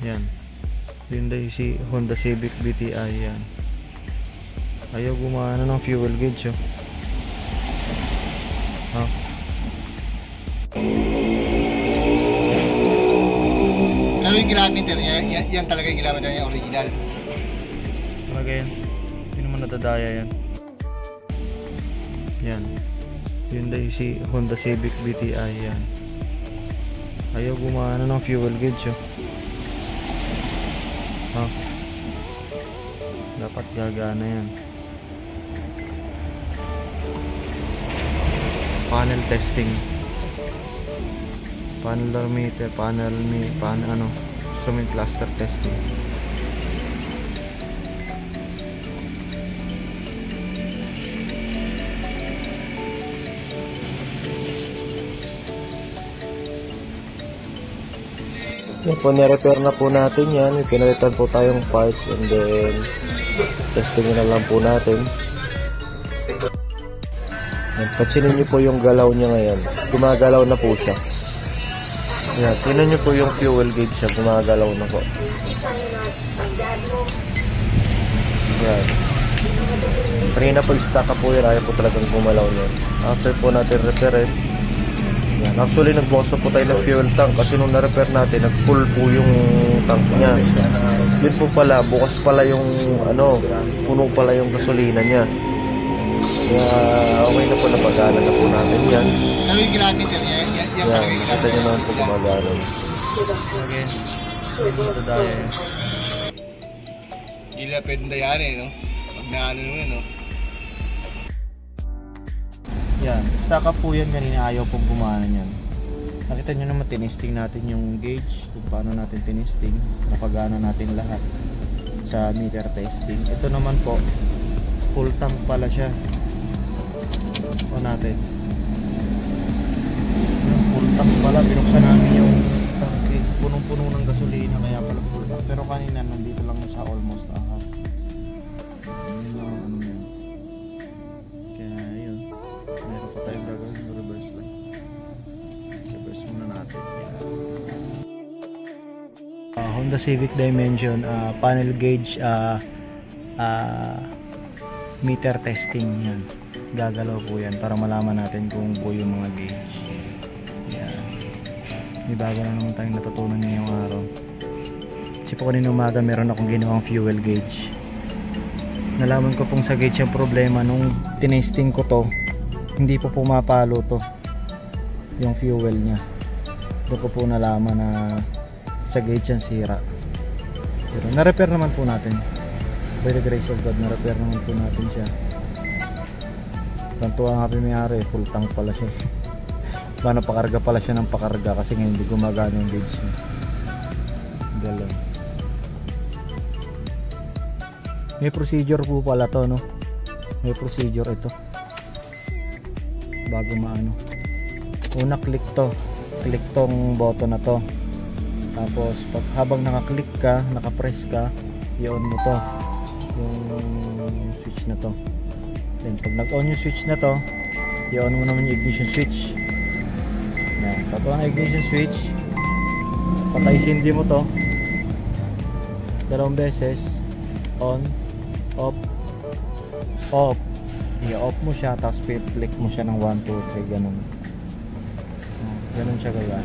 Yan. Hyundai Honda Civic VTI yan. Ayaw gumana ng fuel gauge oh. Ha? Ano yung kilometer niya? Yan talaga yung kilometer niya, original. Talaga yan. Hindi naman nadadaya yan. Yan. Hyundai Honda Civic VTI yan. Ayaw gumana ng fuel gauge oh. Ha? Dapat gagana yan. Panel testing. Panel meter, instrument cluster testing. Yan po, nirepair na po natin yan. Pinalitan po tayong parts and then testing na lang po natin. Pansinin nyo po yung galaw niya ngayon. Gumagalaw na po siya. Yan, tingnan nyo po yung fuel gauge siya. Gumagalaw na po. Yan. Kanina po i-stack po yun. Ayaw po talagang gumalaw niya. After po natin repair yan. Actually nagbukas po tayo ng fuel tank kasi nung na-repair natin nag-full po yung tank niya. Yun po pala, bukas pala yung puno pala yung gasolina niya. Kaya okay na po, napagana na po natin yan. Ano yung kilometer niya? Yan, nakita nyo naman po gumagana. Okay. Nadadaya yan. Hindi na pwedeng dayari, no? Pag naano naman, no? Yan, stack up po yan kanina, ayaw pong gumana yan. Nakita nyo naman, tinesting natin yung gauge, kung paano natin tinesting, napagana natin lahat sa meter testing. Ito naman po, full tank pala siya. Ito natin. Yung full tank pala, binuksan namin yung tank, punong-puno ng gasolina, kaya pala full tank. Pero kanina, nandito lang sa almost half. Honda Civic Dimension panel gauge meter testing yan. Gagalaw po yan para malaman natin kung buo yung mga gauge. Yan. May bago na naman tayong natutunan ngayong araw. Kasi po kanina umaga meron akong ginawang fuel gauge. Nalaman ko pong sa gauge yung problema nung tinesting ko to, hindi po pumapalo to yung fuel nya. Doon ko po nalaman na sa gauge yan sira. Pero na-repair naman po natin. By the grace of God, na-repair naman po natin siya. Tantuwa nga may-ari, full tank pala siya. Baka napakarga pala siya ng pakarga kasi ngayon hindi gumagana yung gauge niya. Galing. May procedure po pala to, no? May procedure ito. Bago maano. Una, click to. Click tong button na to. Tapos pag habang naka-click ka, naka-press ka, i-on mo to, yung switch na to. Then pag nag-on yung switch na to, i-on mo naman yung ignition switch. Yan, pag ang ignition switch, patay sindi mo to. Dalawang beses, on, off, off. I-off mo siya, tapos flick mo siya ng 1, 2, 3, ganun. Ganun siya gaya.